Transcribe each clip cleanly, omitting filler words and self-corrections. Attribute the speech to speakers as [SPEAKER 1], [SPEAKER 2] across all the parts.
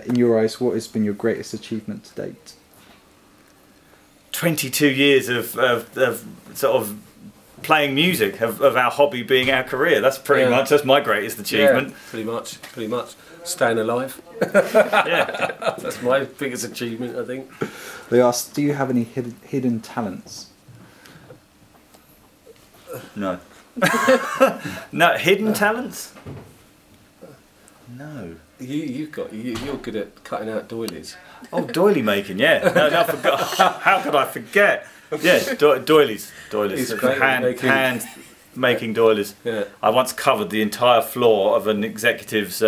[SPEAKER 1] In your eyes, what has been your greatest achievement to date?
[SPEAKER 2] 22 years of sort of playing music, of our hobby being our career. That's pretty much, that's my greatest achievement.
[SPEAKER 3] Yeah, pretty much. Staying alive.
[SPEAKER 2] Yeah.
[SPEAKER 3] That's my biggest achievement, I think.
[SPEAKER 1] They asked, do you have any hidden talents?
[SPEAKER 2] No. No, hidden talents? No.
[SPEAKER 3] You're good at cutting out doilies.
[SPEAKER 2] Oh, doily making, yeah. No, I forgot. How could I forget? Yeah, doilies. Hand making doilies. Yeah. I once covered the entire floor of an executive's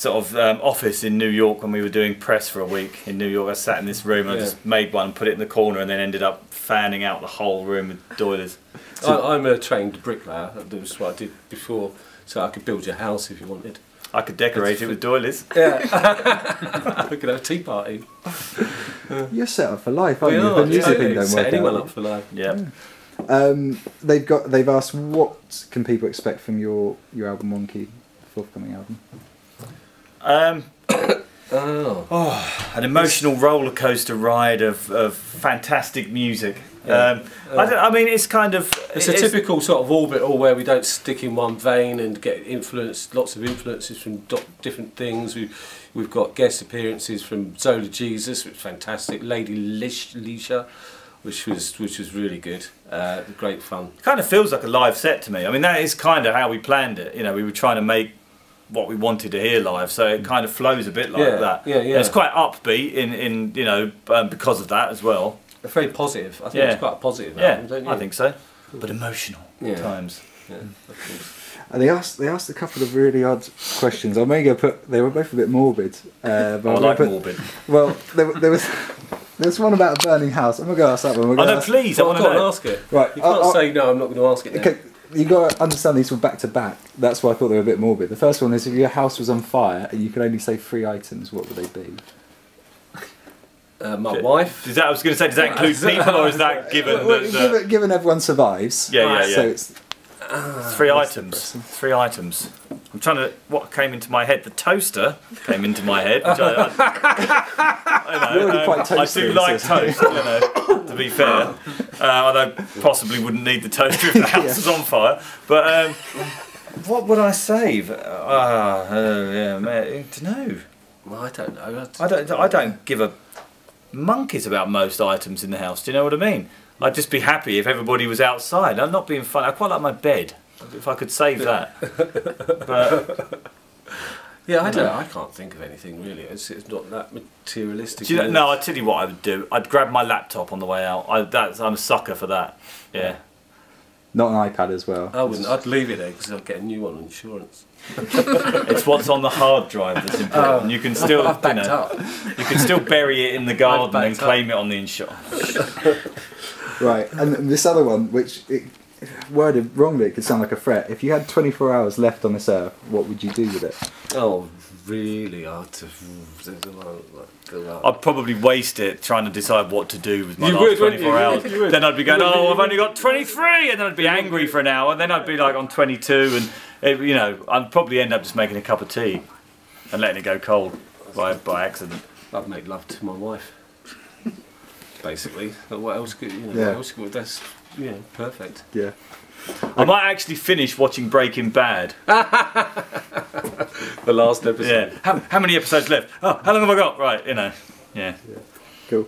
[SPEAKER 2] office in New York when we were doing press for a week in New York. I sat in this room and I just made one, put it in the corner, and then ended up fanning out the whole room with doilies.
[SPEAKER 3] I'm a trained bricklayer. That was what I did before, so I could build your house if you wanted.
[SPEAKER 2] I could decorate it with doilies.
[SPEAKER 3] Yeah. We could have a tea party.
[SPEAKER 1] You're set up for life, aren't you? The music thing don't work
[SPEAKER 3] anyone
[SPEAKER 1] out.
[SPEAKER 3] up for life.
[SPEAKER 2] Yeah.
[SPEAKER 1] They've asked, what can people expect from your album Wonky, forthcoming album?
[SPEAKER 2] An emotional roller coaster ride of fantastic music. I mean, it's kind of...
[SPEAKER 3] It's a typical sort of Orbital where we don't stick in one vein and get lots of influences from different things. We've got guest appearances from Zola Jesus, which was fantastic. Lady Leisha, which was really good. Great fun.
[SPEAKER 2] It kind of feels like a live set to me. I mean, that is kind of how we planned it. You know, we were trying to make what we wanted to hear live, so it kind of flows a bit like that. Yeah. It's quite upbeat in you know, because of that as well.
[SPEAKER 3] Very positive. I think it's quite a positive album, don't you?
[SPEAKER 2] I think so. But emotional at times.
[SPEAKER 3] Yeah, of course.
[SPEAKER 1] And they asked a couple of really odd questions. I'm only going to put. They were both a bit morbid. But
[SPEAKER 2] I like morbid.
[SPEAKER 1] Well, there was one about a burning house. I'm going to ask that one.
[SPEAKER 2] Oh no, please! I want to
[SPEAKER 3] ask it.
[SPEAKER 1] Right.
[SPEAKER 3] You can't say no. I'm not going to ask it.
[SPEAKER 1] Okay. You got to understand these were back to back. That's why I thought they were a bit morbid. The first one is, if your house was on fire and you could only say 3 items, what would they be?
[SPEAKER 3] My wife.
[SPEAKER 2] I was going to say, does that include people, or is that given
[SPEAKER 1] given everyone survives?
[SPEAKER 2] Yeah.
[SPEAKER 1] So it's
[SPEAKER 2] 3 items. 3 items. I'm trying to. What came into my head? The toaster came into my head. Which
[SPEAKER 1] You're already quite toasty,
[SPEAKER 2] I do like toast. You know, to be fair, I possibly wouldn't need the toaster if the house was on fire. But what would I save? Yeah, man, I don't know.
[SPEAKER 3] Well, I don't know.
[SPEAKER 2] I don't give a monkeys about most items in the house. Do you know what I mean? I'd just be happy if everybody was outside. I'm not being funny. I quite like my bed. If I could save that. But
[SPEAKER 3] yeah, I can't think of anything really. It's not that materialistic.
[SPEAKER 2] No, I tell you what I would do. I'd grab my laptop on the way out. I'm a sucker for that. Yeah.
[SPEAKER 1] Not an iPad as well.
[SPEAKER 3] I wouldn't. I'd leave it there because I'd get a new one on insurance.
[SPEAKER 2] It's what's on the hard drive that's important. You can still,
[SPEAKER 3] I've backed up.
[SPEAKER 2] You can still bury it in the garden and claim it on the insurance.
[SPEAKER 1] Right, and this other one, which worded wrongly, it could sound like a threat. If you had 24 hours left on this earth, what would you do with it?
[SPEAKER 3] Oh, really? I'd
[SPEAKER 2] probably waste it trying to decide what to do with my last 24 hours. Then I'd be going, I've only got 23, and then I'd be angry for an hour, and then I'd be like on 22, and you know, I'd probably end up just making a cup of tea and letting it go cold by accident.
[SPEAKER 3] I'd make love to my wife, basically. What else could What else could, that's perfect.
[SPEAKER 1] Yeah.
[SPEAKER 2] I might actually finish watching Breaking Bad.
[SPEAKER 3] The last episode.
[SPEAKER 2] Yeah. How many episodes left? Oh, how long have I got? Right, you know. Yeah.
[SPEAKER 1] Cool.